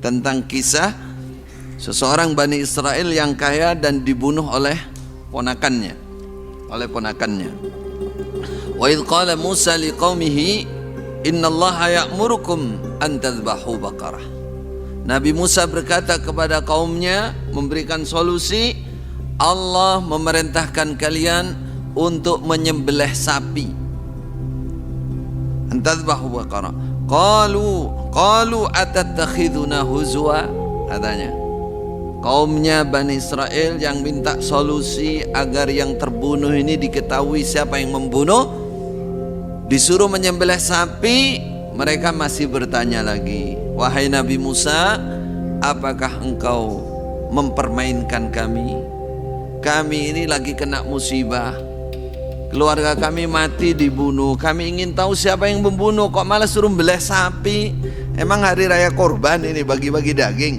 tentang kisah seseorang Bani Israel yang kaya dan dibunuh oleh ponakannya. Wa idh qala Musa liqaumihi innallaha ya'murukum an tadhbahu baqarah. Nabi Musa berkata kepada kaumnya, memberikan solusi, Allah memerintahkan kalian untuk menyembelih sapi. An tadhbahu baqarah. Qalu atattakhiduna huzwa, katanya. Kaumnya Bani Israel yang minta solusi agar yang terbunuh ini diketahui siapa yang membunuh, disuruh menyembelih sapi, mereka masih bertanya lagi, wahai Nabi Musa, apakah engkau mempermainkan kami? Kami ini lagi kena musibah, keluarga kami mati dibunuh, kami ingin tahu siapa yang membunuh, kok malah suruh beleh sapi? Emang hari raya korban ini bagi-bagi daging?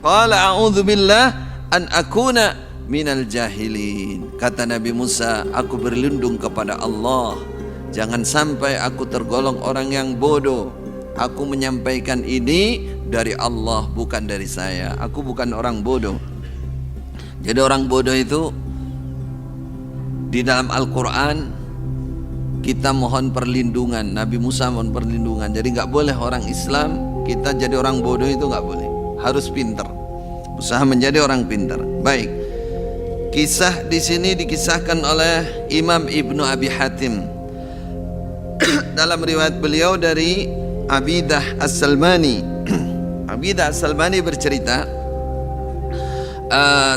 Qala a'udzubillah an akuna minal jahilin. Kata Nabi Musa, aku berlindung kepada Allah, jangan sampai aku tergolong orang yang bodoh. Aku menyampaikan ini dari Allah, bukan dari saya. Aku bukan orang bodoh. Jadi orang bodoh itu di dalam Al-Quran kita mohon perlindungan. Nabi Musa mohon perlindungan. Jadi nggak boleh orang Islam kita jadi orang bodoh, itu nggak boleh. Harus pintar, usaha menjadi orang pintar. Baik, kisah di sini dikisahkan oleh Imam Ibnu Abi Hatim dalam riwayat beliau dari Abidah As-Salmani. Abidah As-Salmani bercerita,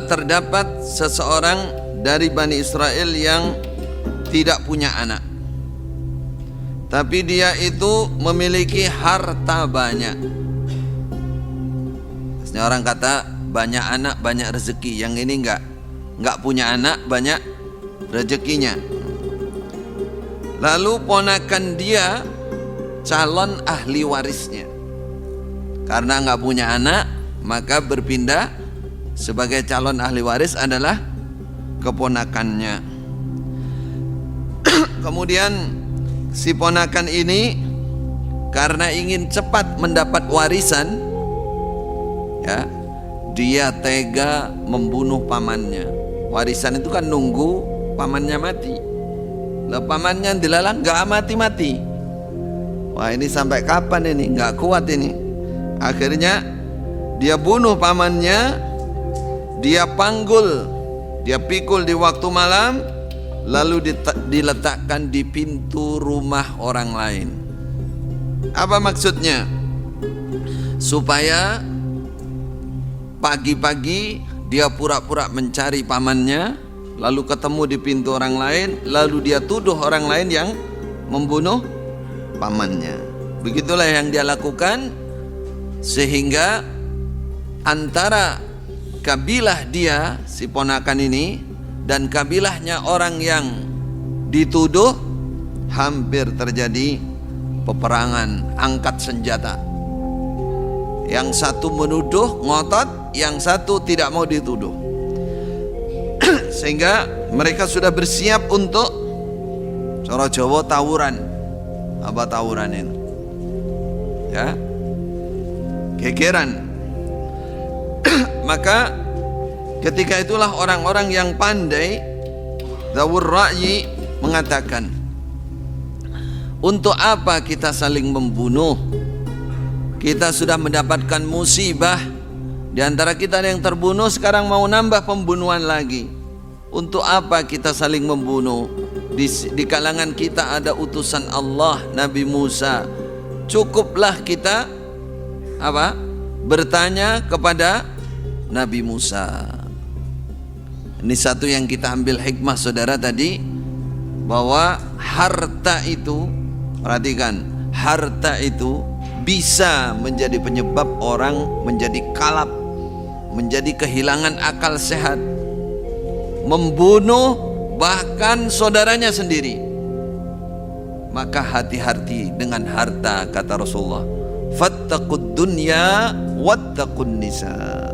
terdapat seseorang dari Bani Israel yang tidak punya anak, tapi dia itu memiliki harta banyak. Orang kata banyak anak banyak rezeki, yang ini enggak punya anak banyak rezekinya. Lalu ponakan dia calon ahli warisnya. Karena enggak punya anak, maka berpindah sebagai calon ahli waris adalah keponakannya. Kemudian si ponakan ini karena ingin cepat mendapat warisan, ya, dia tega membunuh pamannya. Warisan itu kan nunggu pamannya mati. Lah pamannya dilalang gak mati-mati. Wah, ini sampai kapan ini? Gak kuat ini. Akhirnya dia bunuh pamannya, dia panggul, dia pikul di waktu malam, lalu diletakkan di pintu rumah orang lain. Apa maksudnya? Supaya pagi-pagi dia pura-pura mencari pamannya, lalu ketemu di pintu orang lain, lalu dia tuduh orang lain yang membunuh pamannya. Begitulah yang dia lakukan, sehingga antara kabilah dia, si ponakan ini, dan kabilahnya orang yang dituduh hampir terjadi peperangan angkat senjata. Yang satu menuduh ngotot, yang satu tidak mau dituduh. Sehingga mereka sudah bersiap untuk cara Jawa tawuran. Apa tawuran ini? Ya, gegeran. Maka ketika itulah orang-orang yang pandai, Dzawur Ra'yi, mengatakan, untuk apa kita saling membunuh? Kita sudah mendapatkan musibah. Di antara kita yang terbunuh, sekarang mau nambah pembunuhan lagi. Untuk apa kita saling membunuh? Di kalangan kita ada utusan Allah, Nabi Musa. Cukuplah kita bertanya kepada Nabi Musa. Ini satu yang kita ambil hikmah, saudara, tadi, bahwa harta itu, perhatikan, harta itu bisa menjadi penyebab orang menjadi kalap, menjadi kehilangan akal sehat, membunuh bahkan saudaranya sendiri. Maka hati-hati dengan harta, kata Rasulullah, fattaqud dunya wattaqun nisa.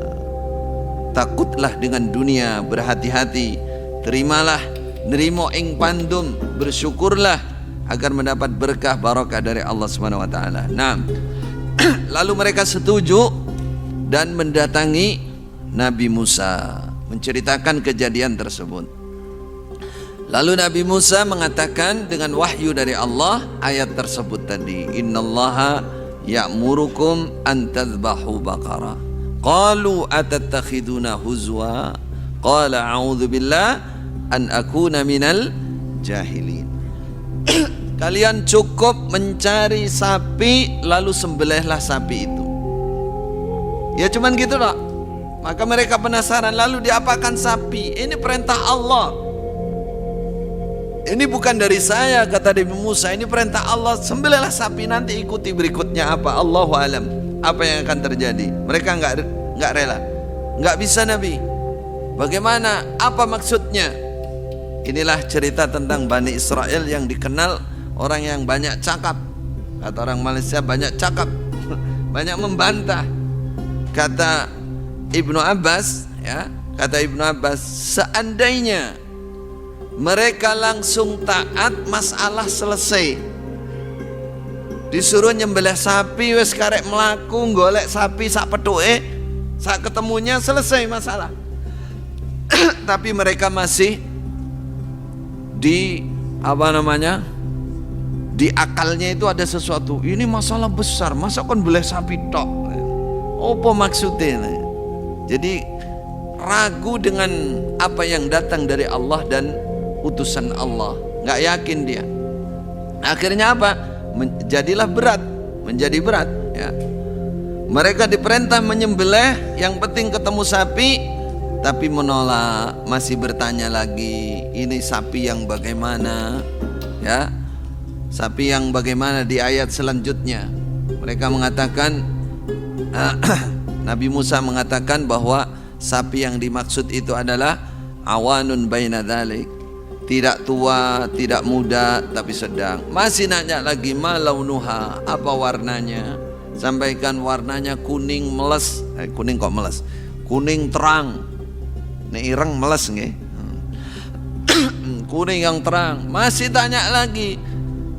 Takutlah dengan dunia, berhati-hati, terimalah, nerimo ing pandum, bersyukurlah agar mendapat berkah barokah dari Allah Subhanahu wa taala. Nah, Lalu mereka setuju dan mendatangi Nabi Musa menceritakan kejadian tersebut. Lalu Nabi Musa mengatakan dengan wahyu dari Allah ayat tersebut tadi, innallaha ya'murukum an tadhbahu baqarah. Qalu atattakhiduna huzwa? Qala a'udzu billah an akuna minal jahilin. Kalian cukup mencari sapi lalu sembelihlah sapi itu. Ya cuman gitu loh. Maka mereka penasaran, lalu diapakan sapi? Ini perintah Allah. Ini bukan dari saya, kata Nabi Musa, ini perintah Allah. Sembelihlah sapi, nanti ikuti berikutnya apa, Allahu alam, apa yang akan terjadi. Mereka enggak rela. Enggak bisa Nabi. Bagaimana? Apa maksudnya? Inilah cerita tentang Bani Israel yang dikenal orang yang banyak cakap. Kata orang Malaysia, banyak cakap, banyak membantah. Kata Ibnu Abbas, ya, kata Ibnu Abbas, seandainya mereka langsung taat, masalah selesai. Disuruh nyembelih sapi, wes karek melaku, golek sapi sak petuke, sak ketemunya selesai masalah. Tapi mereka masih di di akalnya itu ada sesuatu. Ini masalah besar, masa kon boleh sapi tok? Apa maksudnya? Jadi ragu dengan apa yang datang dari Allah dan utusan Allah, nggak yakin dia. Akhirnya apa? Jadilah berat, menjadi berat. Ya. Mereka diperintah menyembelih, yang penting ketemu sapi, tapi menolak, masih bertanya lagi, ini sapi yang bagaimana? Ya, sapi yang bagaimana di ayat selanjutnya? Mereka mengatakan, Nabi Musa mengatakan bahwa sapi yang dimaksud itu adalah awanun baina dzalik, tidak tua, tidak muda, tapi sedang. Masih nanya lagi, malaunuha, apa warnanya? Sampaikan warnanya kuning meles, kuning kok meles, kuning terang. Nek ireng meles nggih. Kuning yang terang. Masih tanya lagi,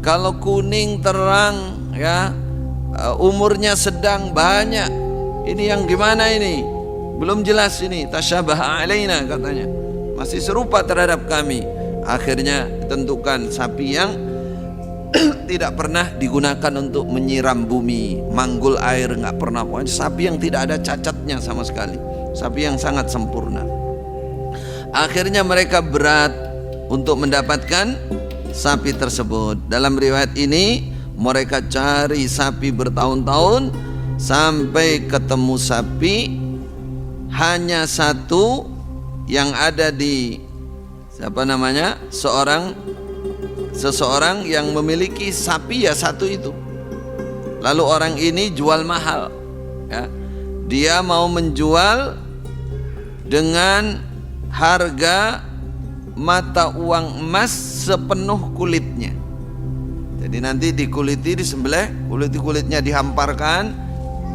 kalau kuning terang, ya, umurnya sedang, banyak, ini yang gimana ini? Belum jelas ini, tasyabaha alaina katanya, masih serupa terhadap kami. Akhirnya tentukan sapi yang tidak pernah digunakan untuk menyiram bumi, manggul air, nggak pernah. Pokoknya sapi yang tidak ada cacatnya sama sekali, sapi yang sangat sempurna. Akhirnya mereka berat untuk mendapatkan sapi tersebut. Dalam riwayat ini mereka cari sapi bertahun-tahun sampai ketemu sapi hanya satu yang ada di seseorang yang memiliki sapi, ya satu itu. Lalu orang ini jual mahal, ya. Dia mau menjual dengan harga mata uang emas sepenuh kulitnya. Jadi nanti dikuliti, disembelih, kulitnya dihamparkan,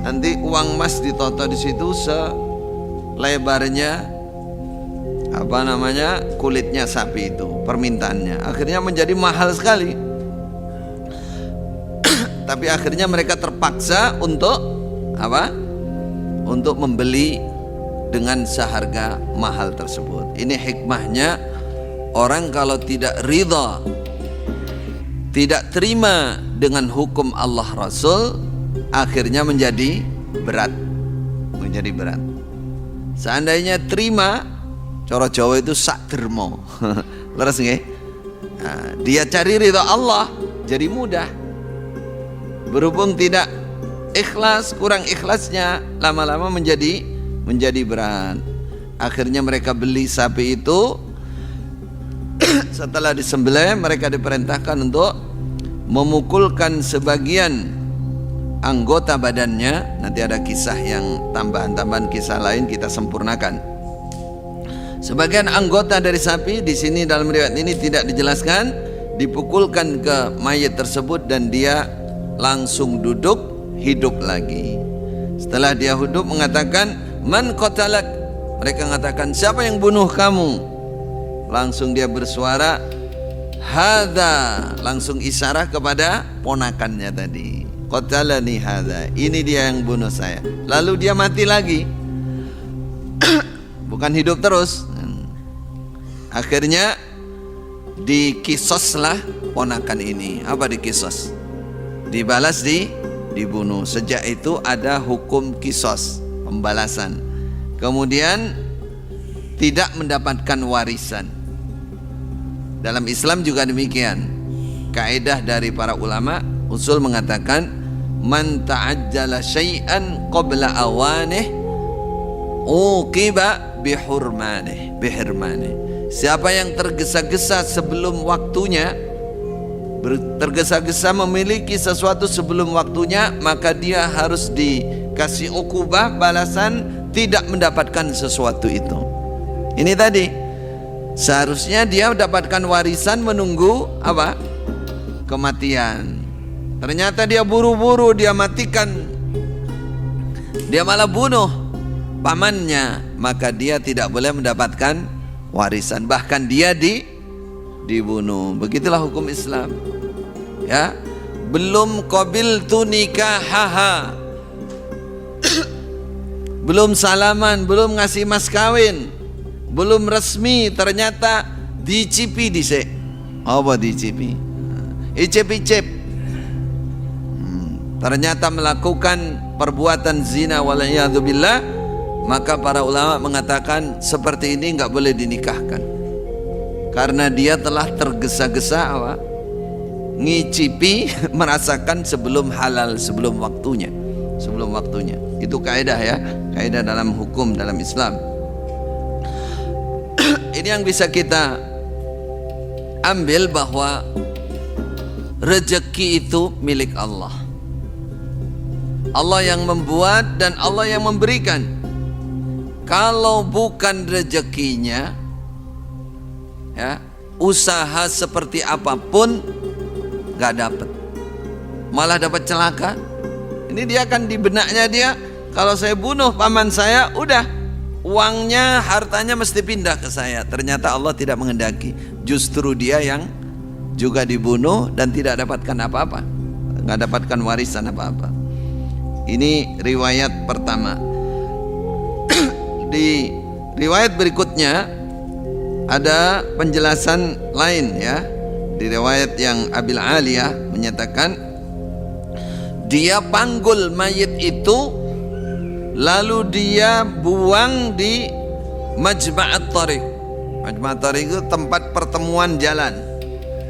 nanti uang emas ditoto di situ selebarnya kulitnya sapi itu, permintaannya. Akhirnya menjadi mahal sekali. Tapi akhirnya mereka terpaksa untuk untuk membeli dengan seharga mahal tersebut. Ini hikmahnya, orang kalau tidak ridha, tidak terima dengan hukum Allah Rasul, akhirnya menjadi berat. Seandainya terima, cara Jawa itu sak dermo. Leres nggih? Nah, dia cari ridha Allah, jadi mudah. Berhubung tidak ikhlas, kurang ikhlasnya, lama-lama menjadi berat. Akhirnya mereka beli sapi itu. Setelah disembelih, mereka diperintahkan untuk memukulkan sebagian anggota badannya. Nanti ada kisah yang tambahan kisah lain kita sempurnakan. Sebagian anggota dari sapi di sini dalam riwayat ini tidak dijelaskan, dipukulkan ke mayat tersebut dan dia langsung duduk hidup lagi. Setelah dia hidup mengatakan, man qatalak? Mereka mengatakan, siapa yang bunuh kamu? Langsung dia bersuara, hadza, langsung isyarah kepada ponakannya tadi. qatalani hadza, ini dia yang bunuh saya. Lalu dia mati lagi. Bukan hidup terus. Akhirnya dikisoslah ponakan ini. Apa dikisos? Dibalas, dibunuh. Sejak itu ada hukum kisos, pembalasan. Kemudian tidak mendapatkan warisan. Dalam Islam juga demikian. Kaidah dari para ulama usul mengatakan, man ta'ajjala syai'an qabla awanih uqiba bihurmanih. Siapa yang tergesa-gesa sebelum waktunya, tergesa-gesa memiliki sesuatu sebelum waktunya, maka dia harus dikasih ukubah, balasan, tidak mendapatkan sesuatu itu. Ini tadi, seharusnya dia mendapatkan warisan menunggu apa? Kematian. Ternyata dia buru-buru, dia matikan, dia malah bunuh pamannya, maka dia tidak boleh mendapatkan warisan, bahkan dia dibunuh. Begitulah hukum Islam. Ya, belum qabiltu nikahaha, belum salaman, belum ngasih mas kawin, belum resmi, ternyata dicipi dhisik. Apa dicipi? Icip-icip. Ternyata melakukan perbuatan zina waliyadzubillah, maka para ulama mengatakan seperti ini enggak boleh dinikahkan, karena dia telah tergesa-gesa apa? Ngicipi, merasakan sebelum halal, sebelum waktunya. Itu kaidah ya, kaidah dalam hukum dalam Islam. Ini yang bisa kita ambil, bahwa rezeki itu milik Allah. Allah yang membuat dan Allah yang memberikan. Kalau bukan rezekinya, ya, usaha seperti apapun gak dapat, malah dapat celaka. Ini dia kan di benaknya dia, kalau saya bunuh paman saya, udah uangnya, hartanya mesti pindah ke saya. Ternyata Allah tidak menghendaki, justru dia yang juga dibunuh dan tidak dapatkan apa-apa, gak dapatkan warisan apa-apa. Ini riwayat pertama. Di riwayat berikutnya ada penjelasan lain ya. Di riwayat yang Abil Aliyah menyatakan, dia panggul mayit itu, lalu dia buang di Majma'at Thariq. Majma'at Thariq itu tempat pertemuan jalan.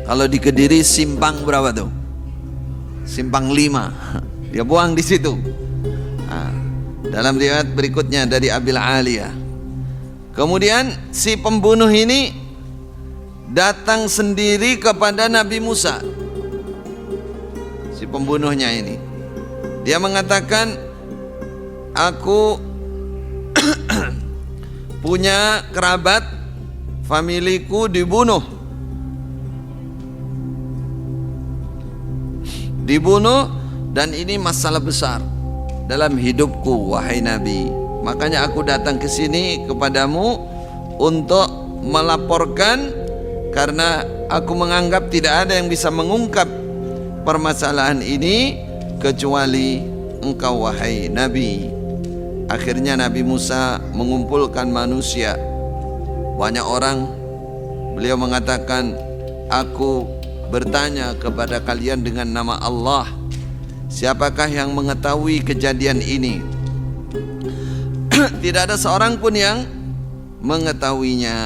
Kalau di Kediri simpang berapa tuh? Simpang 5. Dia buang di situ. Nah, dalam riwayat berikutnya dari Abil Aliyah, kemudian si pembunuh ini datang sendiri kepada Nabi Musa. Si pembunuhnya ini, dia mengatakan, aku punya kerabat, familiku dibunuh dan ini masalah besar dalam hidupku, wahai Nabi. Makanya aku datang ke sini kepadamu untuk melaporkan, karena aku menganggap tidak ada yang bisa mengungkap permasalahan ini kecuali engkau, wahai Nabi. Akhirnya Nabi Musa mengumpulkan manusia, banyak orang. Beliau mengatakan, aku bertanya kepada kalian dengan nama Allah, siapakah yang mengetahui kejadian ini? Tidak ada seorang pun yang mengetahuinya.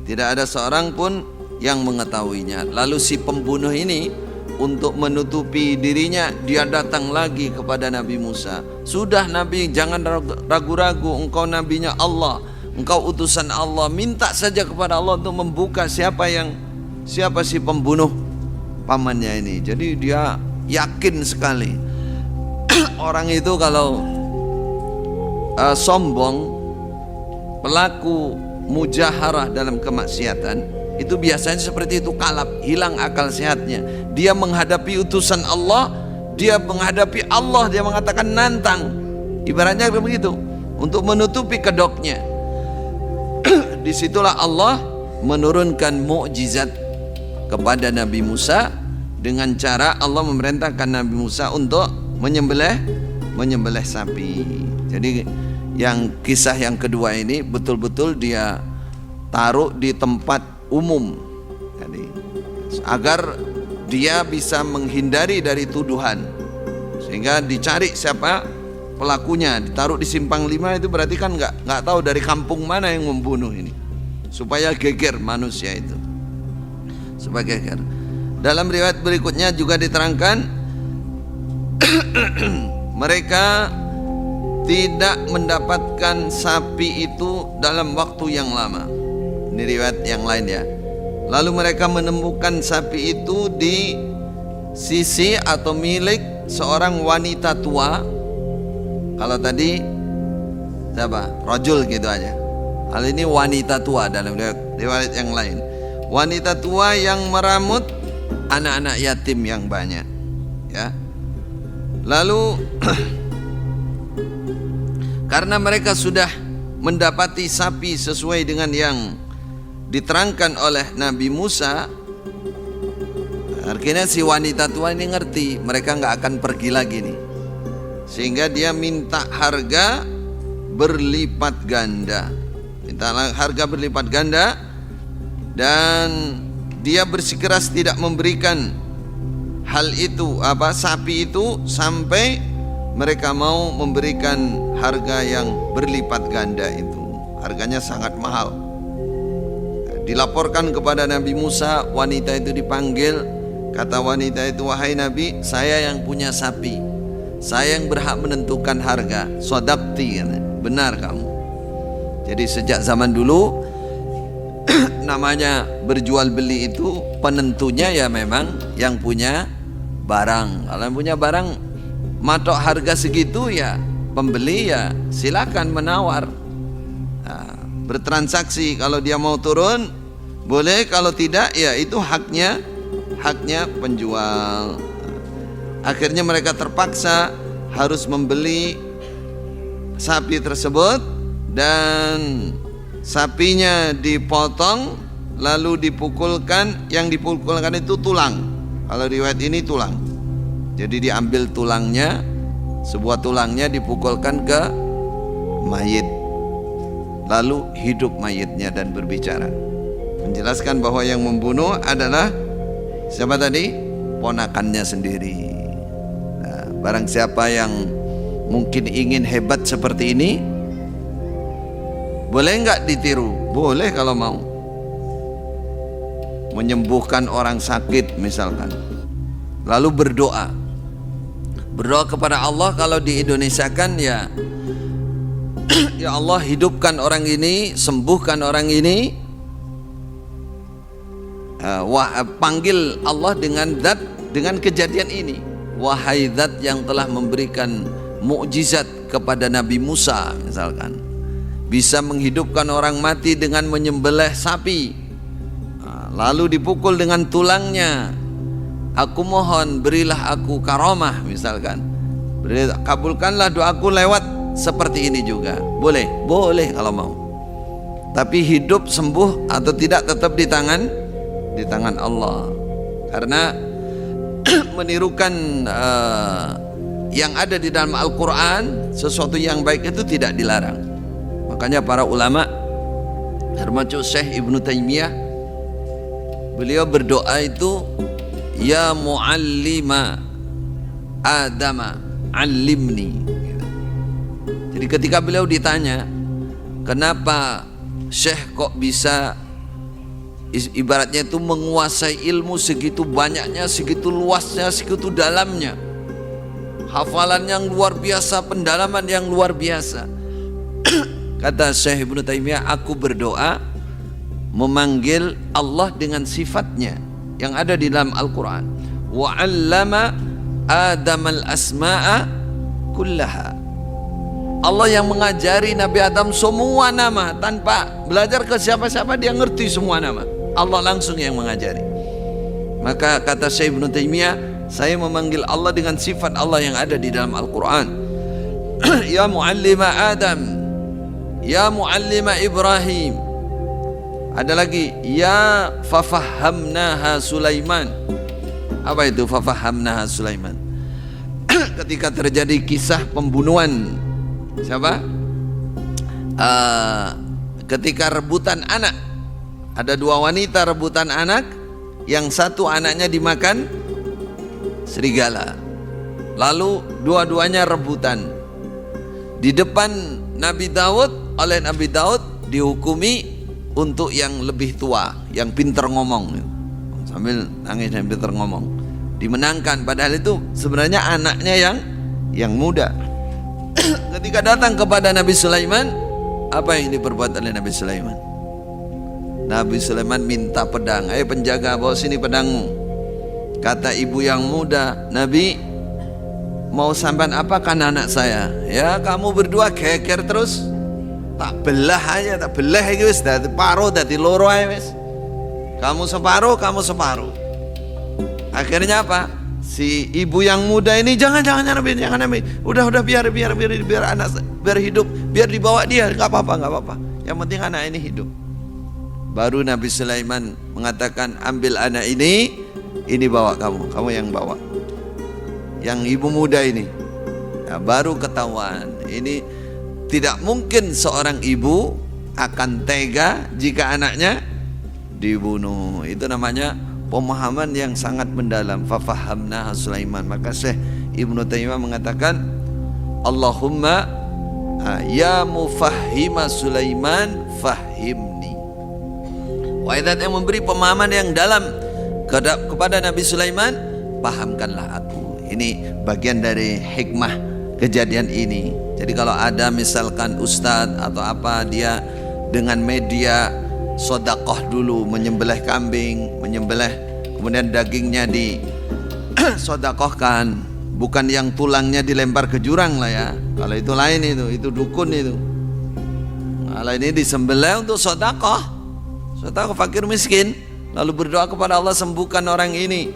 Tidak ada seorang pun yang mengetahuinya. Lalu si pembunuh ini, untuk menutupi dirinya, dia datang lagi kepada Nabi Musa. Sudah Nabi, jangan ragu-ragu, engkau nabinya Allah, engkau utusan Allah, minta saja kepada Allah untuk membuka siapa si pembunuh pamannya ini. Jadi dia yakin sekali. Orang itu kalau sombong, pelaku mujaharah dalam kemaksiatan, itu biasanya seperti itu, kalap, hilang akal sehatnya. Dia menghadapi utusan Allah, dia menghadapi Allah, dia mengatakan nantang, ibaratnya begitu, untuk menutupi kedoknya. Disitulah Allah menurunkan mukjizat kepada Nabi Musa, dengan cara Allah memerintahkan Nabi Musa untuk menyembelih sapi. Jadi yang kisah yang kedua ini betul-betul dia taruh di tempat umum, jadi agar dia bisa menghindari dari tuduhan, sehingga dicari siapa pelakunya, ditaruh di simpang 5. Itu berarti kan nggak tahu dari kampung mana yang membunuh ini, supaya geger manusia itu, supaya geger. Dalam riwayat berikutnya juga diterangkan mereka tidak mendapatkan sapi itu dalam waktu yang lama. Ini riwayat yang lain ya. Lalu mereka menemukan sapi itu di sisi atau milik seorang wanita tua. Kalau tadi siapa? Rajul gitu aja. Hal ini wanita tua dalam riwayat yang lain. Wanita tua yang meramut anak-anak yatim yang banyak, ya. Lalu karena mereka sudah mendapati sapi sesuai dengan yang diterangkan oleh Nabi Musa, akhirnya si wanita tua ini ngerti mereka nggak akan pergi lagi nih, sehingga dia minta harga berlipat ganda, dan dia bersikeras tidak memberikan hal itu, sapi itu, sampai mereka mau memberikan harga yang berlipat ganda itu. Harganya sangat mahal. Dilaporkan kepada Nabi Musa, wanita itu dipanggil. Kata wanita itu, wahai Nabi, saya yang punya sapi, saya yang berhak menentukan harga. Sodakti, benar kamu. Jadi sejak zaman dulu namanya berjual beli itu penentunya ya memang yang punya barang. Kalau yang punya barang matok harga segitu, ya pembeli ya silakan menawar, bertransaksi. Kalau dia mau turun boleh, kalau tidak ya itu haknya penjual. Akhirnya mereka terpaksa harus membeli sapi tersebut, dan sapinya dipotong lalu dipukulkan. Yang dipukulkan itu tulang. Kalau riwayat ini tulang. Jadi diambil tulangnya, sebuah tulangnya dipukulkan ke mayit, lalu hidup mayitnya dan berbicara, menjelaskan bahwa yang membunuh adalah siapa tadi? Ponakannya sendiri. Nah, barang siapa yang mungkin ingin hebat seperti ini, boleh nggak ditiru? Boleh kalau mau. Menyembuhkan orang sakit misalkan, lalu berdoa kepada Allah. Kalau di Indonesia kan ya ya Allah, hidupkan orang ini, sembuhkan orang ini. Panggil Allah dengan kejadian ini. Wahai zat yang telah memberikan mukjizat kepada Nabi Musa misalkan, bisa menghidupkan orang mati dengan menyembelih sapi, lalu dipukul dengan tulangnya. Aku mohon berilah aku karamah misalkan, kabulkanlah doaku lewat seperti ini juga. Boleh kalau mau. Tapi hidup, sembuh atau tidak tetap di tangan Allah. Karena menirukan yang ada di dalam Al-Quran, sesuatu yang baik itu tidak dilarang. Makanya para ulama, termasuk Syekh Ibnu Taimiyah, beliau berdoa itu, ya muallima Adama alimni. Jadi ketika beliau ditanya, kenapa Syekh kok bisa ibaratnya itu menguasai ilmu segitu banyaknya, segitu luasnya, segitu dalamnya, hafalan yang luar biasa, pendalaman yang luar biasa. Kata Syekh Ibnu Taimiyah, aku berdoa memanggil Allah dengan sifatnya yang ada di dalam Al-Quran. Wa 'allama Adam al-asma'a kullaha. Allah yang mengajari Nabi Adam semua nama, tanpa belajar ke siapa-siapa, dia ngerti semua nama. Allah langsung yang mengajari. Maka kata Syekh Ibnu Taimiyah, saya memanggil Allah dengan sifat Allah yang ada di dalam Al-Quran. Ya muallima Adam, ya muallima Ibrahim. Ada lagi, ya fafahamnaha Sulaiman. Apa itu fafahamnaha Sulaiman? Ketika terjadi kisah pembunuhan siapa? Ketika rebutan anak, ada dua wanita rebutan anak, yang satu anaknya dimakan serigala, lalu dua-duanya rebutan di depan Nabi Daud. Oleh Nabi Daud dihukumi untuk yang lebih tua, yang pintar ngomong, sambil nangis yang pintar ngomong, dimenangkan. Padahal itu sebenarnya anaknya yang muda. Ketika datang kepada Nabi Sulaiman, apa yang diperbuat oleh Nabi Sulaiman? Nabi Sulaiman minta pedang. Ayo penjaga, bawa sini pedangmu. Kata ibu yang muda, Nabi, mau sampean apakan anak saya? Ya kamu berdua keker terus, tak belah aja, tak belah iki wis dadi paro dadi loro ae wis. Kamu separuh, kamu separuh. Akhirnya apa? Si ibu yang muda ini jangan Nabi, jangan Nabi. Udah biar anak biar hidup, biar dibawa dia, enggak apa-apa. Yang penting anak ini hidup. Baru Nabi Sulaiman mengatakan, ambil anak ini bawa kamu yang bawa. Yang ibu muda ini. Nah, baru ketahuan. Ini tidak mungkin seorang ibu akan tega jika anaknya dibunuh. Itu namanya pemahaman yang sangat mendalam. Fafahamna Sulaiman. Maka Syekh Ibnu Taimiyah mengatakan, Allahumma ya mufahhima Sulaiman fahimni. Wahai yang memberi pemahaman yang dalam kepada Nabi Sulaiman, pahamkanlah aku. Ini bagian dari hikmah kejadian ini. Jadi kalau ada misalkan ustadz atau apa, dia dengan media sodakoh dulu, menyembelih kambing, kemudian dagingnya di sodakohkan, bukan yang tulangnya dilempar ke jurang lah ya. Kalau itu lain, itu dukun itu. Kalau ini disembelih untuk sodakoh fakir miskin, lalu berdoa kepada Allah, sembuhkan orang ini.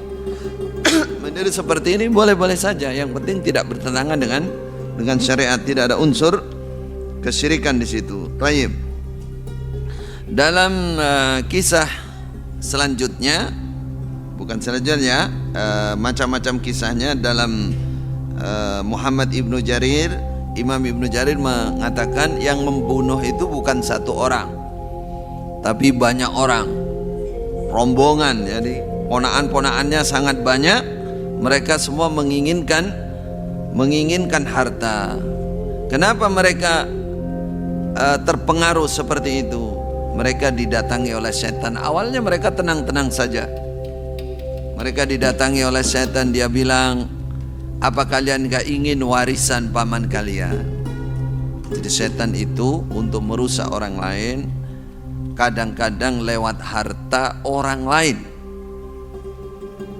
Menjadi seperti ini boleh-boleh saja, yang penting tidak bertentangan dengan syariat, tidak ada unsur kesyirikan di situ. Baik. Dalam kisah selanjutnya, macam-macam kisahnya dalam Muhammad Ibnu Jarir, Imam Ibnu Jarir mengatakan yang membunuh itu bukan satu orang, tapi banyak orang, rombongan. Jadi ponaan-ponaannya sangat banyak. Mereka semua menginginkan harta. Kenapa mereka terpengaruh seperti itu? Mereka didatangi oleh setan. Awalnya mereka tenang-tenang saja. Mereka didatangi oleh setan. Dia bilang, apa kalian gak ingin warisan paman kalian? Jadi setan itu untuk merusak orang lain, kadang-kadang lewat harta orang lain.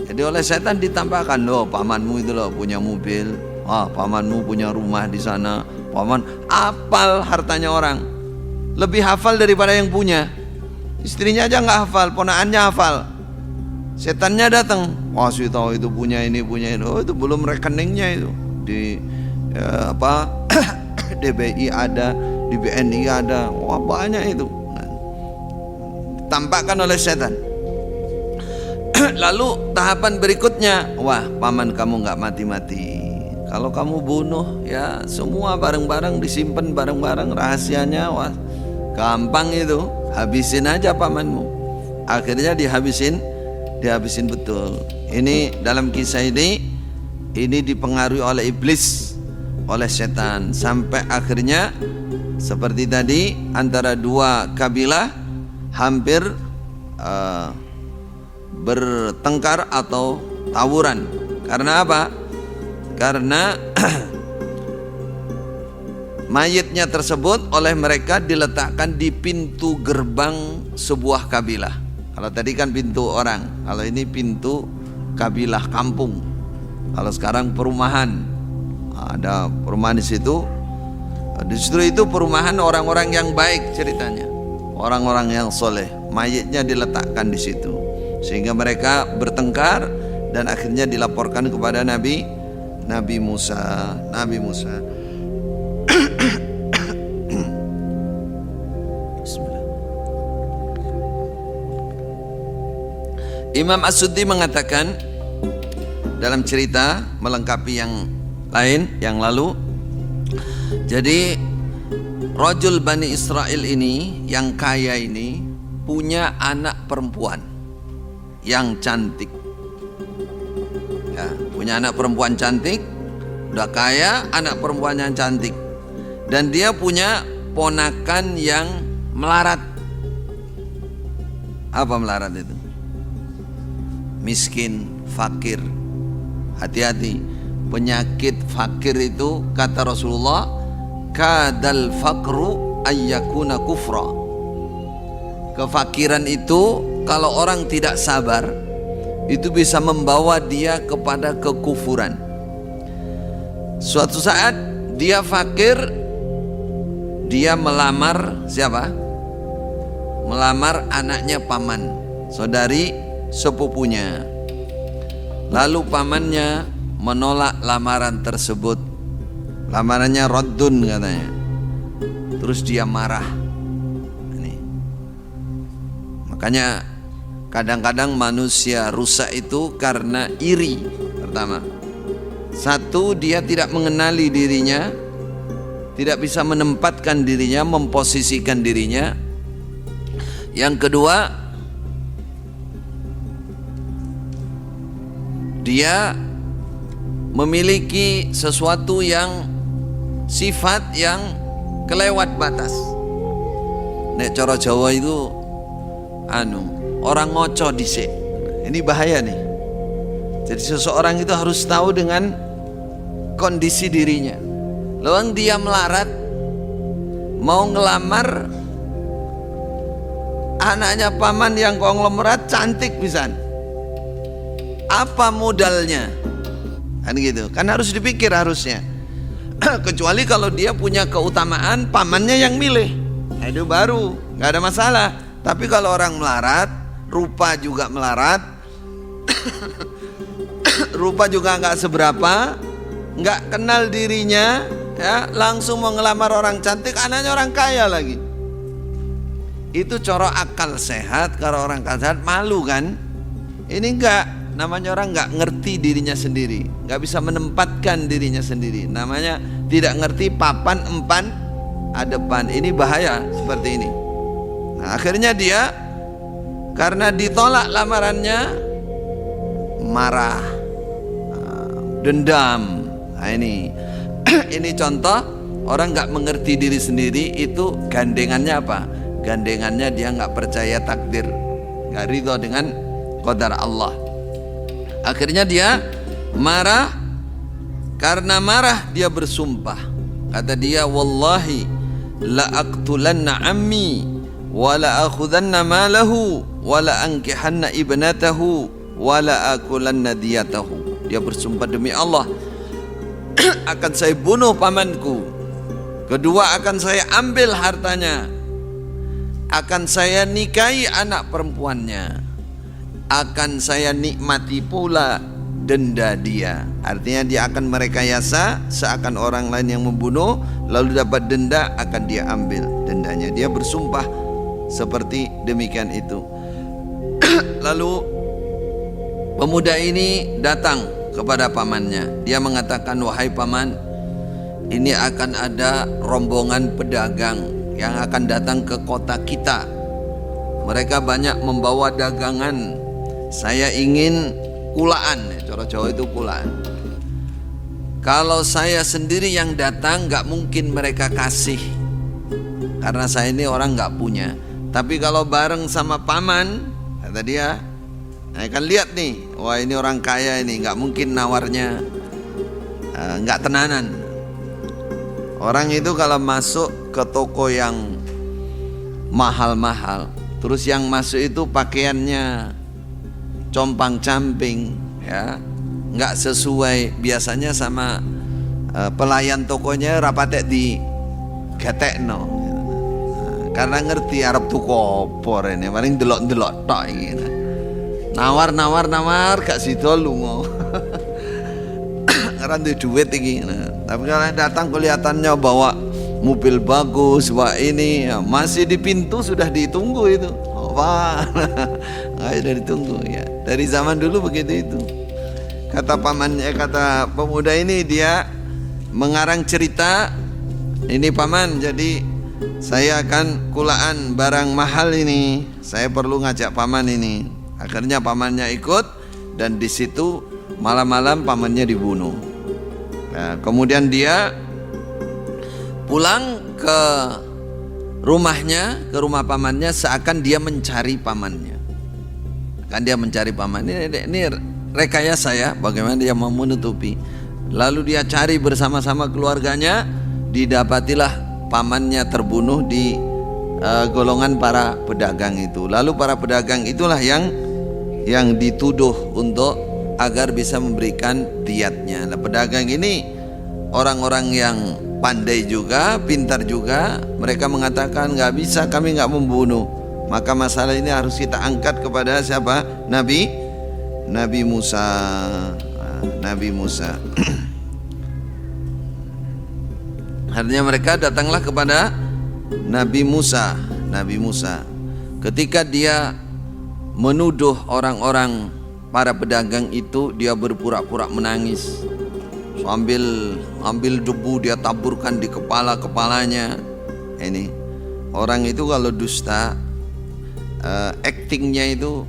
Jadi oleh setan ditambahkan, loh pamanmu itu loh punya mobil, pamanmu punya rumah di sana, paman hafal hartanya orang, lebih hafal daripada yang punya. Istrinya aja nggak hafal, ponaannya hafal. Setannya datang, sih tahu itu punya ini. Oh itu belum rekeningnya itu di DBI ada, di BNI ada, banyak itu. Tampakkan oleh setan. Lalu tahapan berikutnya, paman kamu nggak mati-mati. Kalau kamu bunuh, ya semua barang-barang disimpan bareng-bareng, rahasianya, gampang itu, habisin aja pamanmu. Akhirnya dihabisin betul. Ini dalam kisah ini dipengaruhi oleh iblis, oleh setan, sampai akhirnya seperti tadi antara dua kabilah hampir bertengkar atau tawuran. Karena apa? Karena mayitnya tersebut oleh mereka diletakkan di pintu gerbang sebuah kabilah. Kalau tadi kan pintu orang, kalau ini pintu kabilah kampung. Kalau sekarang perumahan, ada perumahan di situ. Justru itu perumahan orang-orang yang baik ceritanya, orang-orang yang soleh. Mayitnya diletakkan di situ, sehingga mereka bertengkar dan akhirnya dilaporkan kepada Nabi Musa. Imam As-Suddi mengatakan dalam cerita melengkapi yang lain yang lalu. Jadi rajul Bani Israel ini yang kaya ini punya anak perempuan yang cantik. Ya, punya anak perempuan cantik, udah kaya, anak perempuan yang cantik. Dan dia punya ponakan yang melarat. Apa melarat itu? Miskin, fakir. Hati-hati, penyakit fakir itu kata Rasulullah, kadal fakru ayyakuna kufra. Kefakiran itu kalau orang tidak sabar itu bisa membawa dia kepada kekufuran. Suatu saat dia fakir, dia melamar siapa? Melamar anaknya paman, saudari sepupunya. Lalu pamannya menolak lamaran tersebut. Lamarannya raddun katanya. Terus dia marah. Ini. Makanya kadang-kadang manusia rusak itu karena iri. Pertama, satu, dia tidak mengenali dirinya, tidak bisa menempatkan dirinya, memposisikan dirinya. Yang kedua, dia memiliki sesuatu yang sifat yang kelewat batas. Nek cara Jawa itu orang ngoco dhisik. Ini bahaya nih. Jadi seseorang itu harus tahu dengan kondisi dirinya. Lawang dia melarat, mau ngelamar anaknya paman yang konglomerat cantik pisan. Apa modalnya? Kan gitu. Kan harus dipikir harusnya. Kecuali kalau dia punya keutamaan pamannya yang milih. Nah, itu baru nggak ada masalah. Tapi kalau orang melarat, rupa juga melarat, rupa juga nggak seberapa, nggak kenal dirinya, ya langsung mau ngelamar orang cantik, anaknya orang kaya lagi. Itu cara akal sehat. Kalau orang sehat malu kan? Ini enggak, namanya orang enggak ngerti dirinya sendiri, enggak bisa menempatkan dirinya sendiri. Namanya tidak ngerti papan empan adepan. Ini bahaya seperti ini. Nah, akhirnya dia karena ditolak lamarannya marah, dendam. Nah, ini ini contoh orang enggak mengerti diri sendiri. Itu gandengannya apa? Gandengannya dia nggak percaya takdir, nggak ridho dengan qadar Allah. Akhirnya dia marah. Karena marah dia bersumpah. Kata dia, wallahi la aqtulanna ammi wa la akhudanna malahu wa la ankihanna ibnatahu wa la akulanna diyatahu. Dia bersumpah, demi Allah akan saya bunuh pamanku. Kedua, akan saya ambil hartanya. Akan saya nikahi anak perempuannya. Akan saya nikmati pula denda dia. Artinya dia akan merekayasa seakan orang lain yang membunuh, lalu dapat denda, akan dia ambil dendanya. Dia bersumpah seperti demikian itu. Lalu pemuda ini datang kepada pamannya. Dia mengatakan, wahai paman, ini akan ada rombongan pedagang yang akan datang ke kota kita. Mereka banyak membawa dagangan. Saya ingin kulaan. Cara Jawa itu kulaan. Kalau saya sendiri yang datang, gak mungkin mereka kasih, karena saya ini orang gak punya. Tapi kalau bareng sama paman, kata dia, nah, kan lihat nih, wah ini orang kaya ini, gak mungkin nawarnya gak tenanan. Orang itu kalau masuk ke toko yang mahal-mahal, terus yang masuk itu pakaiannya compang-camping, ya, nggak sesuai biasanya sama pelayan tokonya, rapatek di getekno, karena ngerti Arab tuh kopor ini, paling delok-delok tok ini, nawar gak sido lungo. Randu duit ini. Tapi kalau datang kelihatannya bawa mobil bagus, wah ini ya, masih di pintu sudah ditunggu itu. Wah, sudah ditunggu ya. Dari zaman dulu begitu itu. Kata pamannya, kata pemuda ini, dia mengarang cerita, ini paman, jadi saya akan kulaan barang mahal ini, saya perlu ngajak paman ini. Akhirnya pamannya ikut, dan di situ malam-malam pamannya dibunuh. Nah, kemudian dia pulang ke rumahnya, ke rumah pamannya, seakan dia mencari pamannya. Kan dia mencari paman. Ini rekayasa ya, bagaimana dia mau menutupi. Lalu dia cari bersama-sama keluarganya, didapatilah pamannya terbunuh di golongan para pedagang itu. Lalu para pedagang itulah yang dituduh untuk agar bisa memberikan diatnya. Nah, pedagang ini orang-orang yang pandai juga, pintar juga. Mereka mengatakan nggak bisa, kami nggak membunuh. Maka masalah ini harus kita angkat kepada siapa? Nabi Musa. Nabi Musa. Akhirnya mereka datanglah kepada Nabi Musa. Ketika dia menuduh orang-orang para pedagang itu, dia berpura-pura menangis. Ambil debu dia taburkan di kepalanya. Ini orang itu kalau dusta, actingnya itu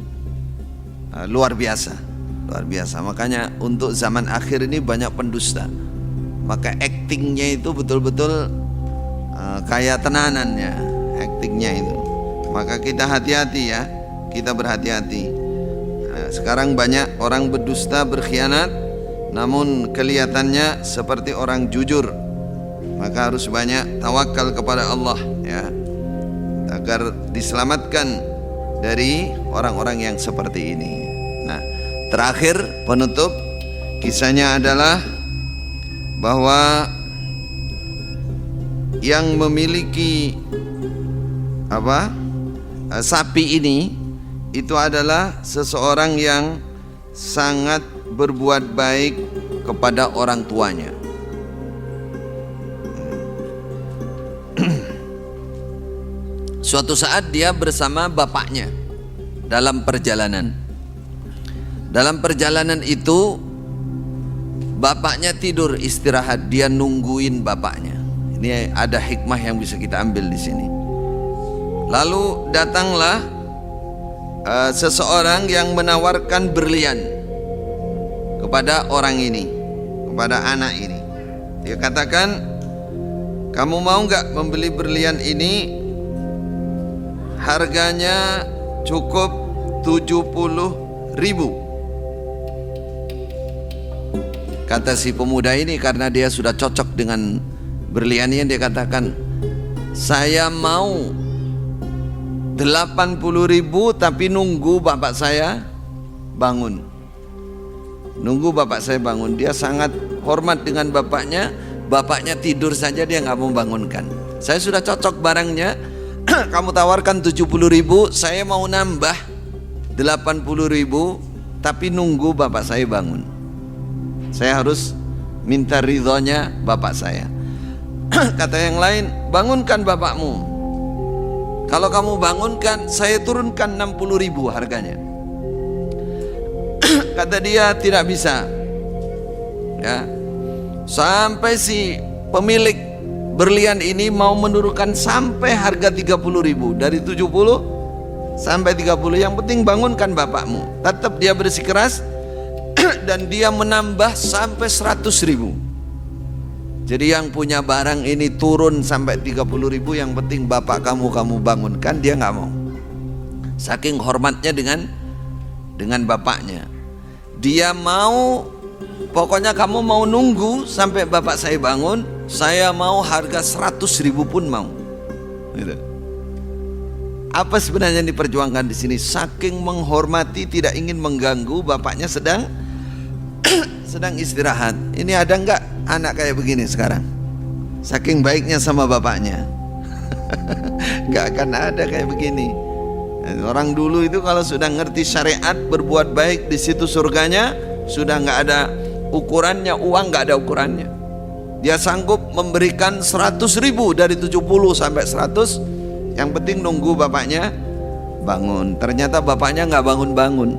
luar biasa. Makanya untuk zaman akhir ini banyak pendusta. Maka actingnya itu betul-betul kayak tenanannya, actingnya itu. Maka kita hati-hati ya, kita berhati-hati. Sekarang banyak orang berdusta, berkhianat, namun kelihatannya seperti orang jujur. Maka harus banyak tawakal kepada Allah ya, agar diselamatkan dari orang-orang yang seperti ini. Nah, terakhir penutup kisahnya adalah bahwa yang memiliki sapi ini itu adalah seseorang yang sangat berbuat baik kepada orang tuanya. Suatu saat dia bersama bapaknya dalam perjalanan. Dalam perjalanan itu bapaknya tidur istirahat, dia nungguin bapaknya. Ini ada hikmah yang bisa kita ambil di sini. Lalu datanglah seseorang yang menawarkan berlian kepada orang ini, kepada anak ini. Dia katakan, kamu mau nggak membeli berlian ini? Harganya cukup 70.000. Kata si pemuda ini, karena dia sudah cocok dengan berliannya, dia katakan, saya mau 80.000 tapi nunggu bapak saya bangun. Nunggu bapak saya bangun. Dia sangat hormat dengan bapaknya. Bapaknya tidur saja dia nggak mau bangunkan. Saya sudah cocok barangnya, kamu tawarkan 70.000, saya mau nambah 80.000 tapi nunggu bapak saya bangun. Saya harus minta ridhonya bapak saya. Kata yang lain, bangunkan bapakmu. Kalau kamu bangunkan, saya turunkan 60.000 harganya. Kata dia, tidak bisa ya. Sampai si pemilik berlian ini mau menurunkan sampai harga 30.000, dari 70 sampai 30. Yang penting bangunkan bapakmu. Tetap dia bersikeras dan dia menambah sampai 100.000. Jadi yang punya barang ini turun sampai 30.000, yang penting bapak kamu bangunkan. Dia nggak mau. Saking hormatnya dengan bapaknya. Dia mau, pokoknya kamu mau nunggu sampai bapak saya bangun, saya mau harga 100.000 pun mau. Gitu. Apa sebenarnya yang diperjuangkan di sini? Saking menghormati, tidak ingin mengganggu bapaknya sedang istirahat. Ini ada nggak anak kayak begini sekarang? Saking baiknya sama bapaknya. Nggak akan ada kayak begini. Orang dulu itu kalau sudah ngerti syariat, berbuat baik, di situ surganya. Sudah nggak ada ukurannya, uang nggak ada ukurannya. Dia sanggup memberikan 100.000, dari 70 sampai 100. Yang penting nunggu bapaknya bangun. Ternyata bapaknya nggak bangun-bangun.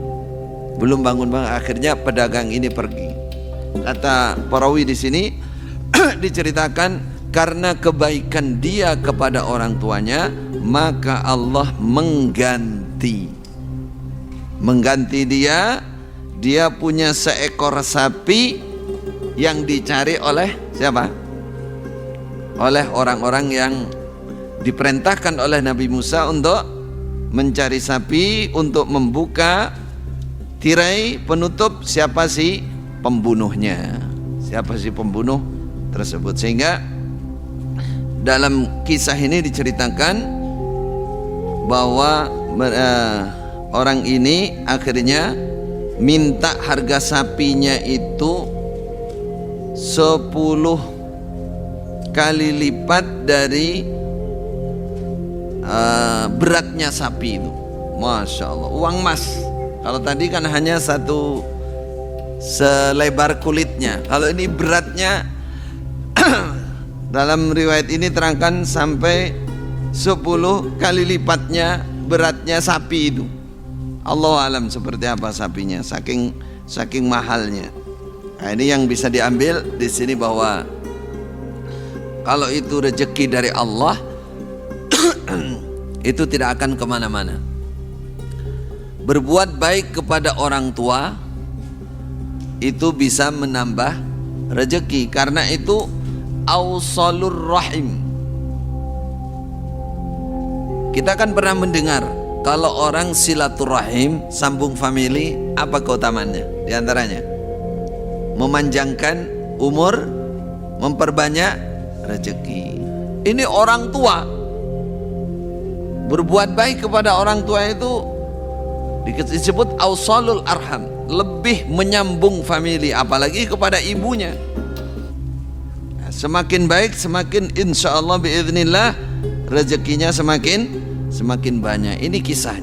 belum bangun-bangun, akhirnya pedagang ini pergi. Kata perawi di sini diceritakan karena kebaikan dia kepada orang tuanya, maka Allah mengganti dia punya seekor sapi yang dicari oleh siapa? Oleh orang-orang yang diperintahkan oleh Nabi Musa untuk mencari sapi untuk membuka tirai penutup siapa sih pembunuhnya, siapa sih pembunuh tersebut. Sehingga dalam kisah ini diceritakan bahwa orang ini akhirnya minta harga sapinya itu 10 kali lipat dari beratnya sapi itu. Masya Allah, uang emas. Kalau tadi kan hanya satu selebar kulitnya, kalau ini beratnya dalam riwayat ini terangkan sampai 10 kali lipatnya beratnya sapi itu. Allah alam seperti apa sapinya, saking mahalnya. Nah, ini yang bisa diambil di sini bahwa kalau itu rezeki dari Allah itu tidak akan kemana-mana. Berbuat baik kepada orang tua itu bisa menambah rezeki, karena itu ausalur rahim. Kita kan pernah mendengar kalau orang silaturahim, sambung famili, apa keutamaannya? Di antaranya memanjangkan umur, memperbanyak rezeki. Ini orang tua berbuat baik kepada orang tua itu disebut ausalul arham, lebih menyambung famili, apalagi kepada ibunya. Semakin baik, semakin insya Allah biiznillah rezekinya semakin banyak. Ini kisah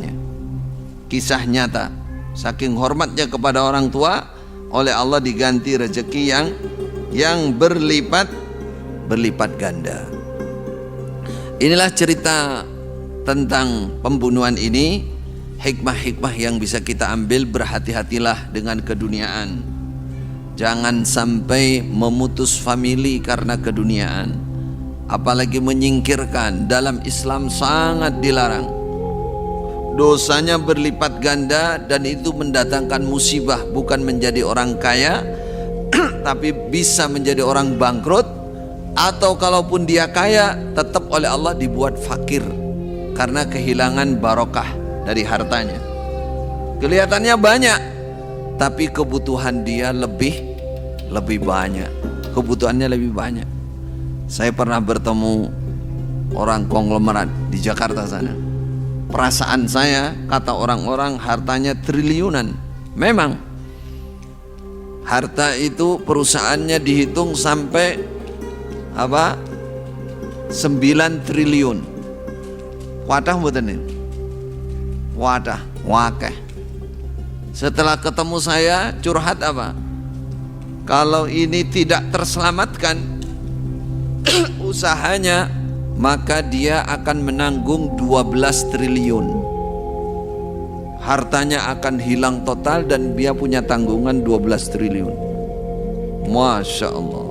nyata. Saking hormatnya kepada orang tua, oleh Allah diganti rezeki yang berlipat ganda. Inilah cerita tentang pembunuhan ini. Hikmah-hikmah yang bisa kita ambil, berhati-hatilah dengan keduniaan. Jangan sampai memutus famili karena keduniaan, apalagi menyingkirkan. Dalam Islam sangat dilarang. Dosanya berlipat ganda dan itu mendatangkan musibah, bukan menjadi orang kaya tapi bisa menjadi orang bangkrut, atau kalaupun dia kaya tetap oleh Allah dibuat fakir karena kehilangan barokah dari hartanya. Kelihatannya banyak tapi kebutuhan dia lebih banyak. Kebutuhannya lebih banyak. Saya pernah bertemu orang konglomerat di Jakarta sana. Perasaan saya, kata orang-orang, hartanya triliunan. Memang harta itu perusahaannya dihitung sampai 9 triliun. Wadah mboten ini? Wadah, wakeh. Setelah ketemu saya curhat apa? Kalau ini tidak terselamatkan usahanya, maka dia akan menanggung 12 triliun. Hartanya akan hilang total dan dia punya tanggungan 12 triliun. Masya Allah.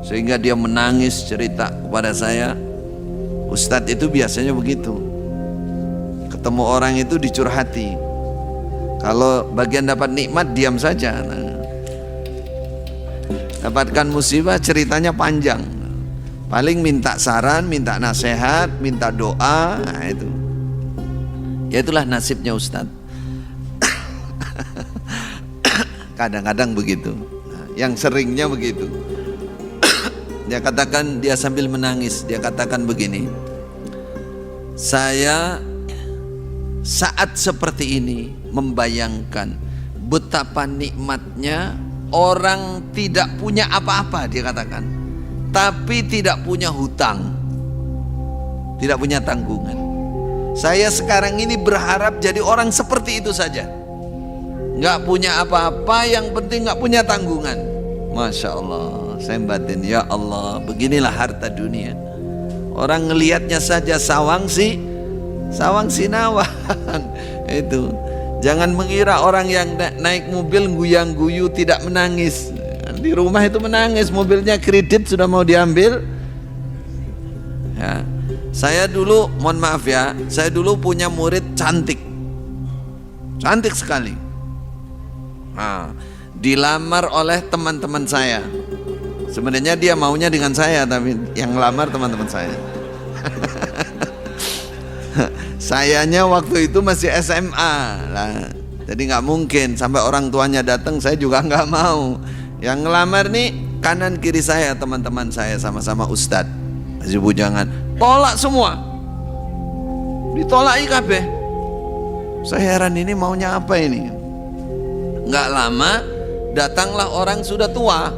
Sehingga dia menangis cerita kepada saya. Ustadz itu biasanya begitu. Ketemu orang itu dicurhati. Kalau bagian dapat nikmat diam saja. Dapatkan musibah ceritanya panjang. Paling minta saran, minta nasihat, minta doa. Nah itu. Ya itulah nasibnya Ustadz. Kadang-kadang begitu. Nah, yang seringnya begitu. Dia katakan, dia sambil menangis, dia katakan begini, saya saat seperti ini membayangkan betapa nikmatnya orang tidak punya apa-apa, dia katakan, tapi tidak punya hutang, tidak punya tanggungan. Saya sekarang ini berharap jadi orang seperti itu saja, nggak punya apa-apa, yang penting nggak punya tanggungan. Masya Allah, saya batin, ya Allah, beginilah harta dunia. Orang ngelihatnya saja sawang sinawan itu. Jangan mengira orang yang naik mobil guyang-guyu tidak menangis. Di rumah itu menangis, mobilnya kredit sudah mau diambil. Ya. Saya dulu, mohon maaf ya, saya dulu punya murid cantik sekali. Nah, dilamar oleh teman-teman saya. Sebenarnya dia maunya dengan saya, tapi yang lamar teman-teman saya. Sayanya waktu itu masih SMA lah, jadi nggak mungkin sampai orang tuanya datang, saya juga nggak mau. Yang ngelamar nih kanan kiri saya, teman-teman saya sama-sama ustadz. Haji Bujangan tolak semua, ditolak IKB. Saya heran, ini maunya apa ini? Nggak lama datanglah orang sudah tua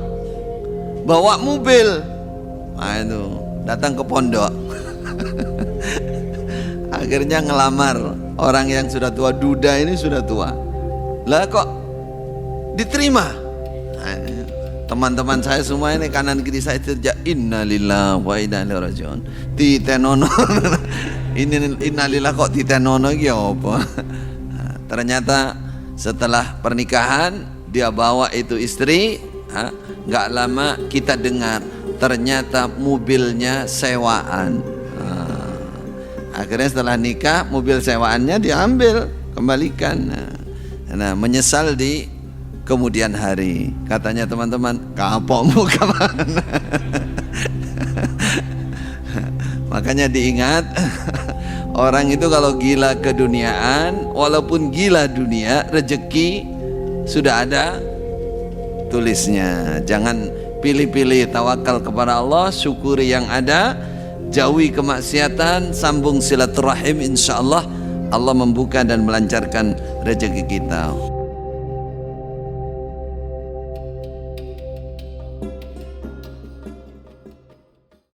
bawa mobil. Nah itu datang ke pondok. Akhirnya ngelamar orang yang sudah tua, duda ini sudah tua. Lah kok diterima? Nah, teman-teman saya semua ini kanan kiri saya terjak innalillahi wa inna ilaihi rajiun. Titenono. Ini innalillah kok titenono iki apa? Nah, ternyata setelah pernikahan dia bawa itu istri, nggak lama kita dengar ternyata mobilnya sewaan. Akhirnya setelah nikah mobil sewaannya diambil, kembalikan. Nah, menyesal di kemudian hari. Katanya teman-teman, kapokmu kemana? Makanya diingat, orang itu kalau gila keduniaan, walaupun gila dunia, rezeki sudah ada tulisnya. Jangan pilih-pilih, tawakal kepada Allah, syukuri yang ada, jauhi kemaksiatan, sambung silaturahim, insyaallah Allah membuka dan melancarkan rezeki kita.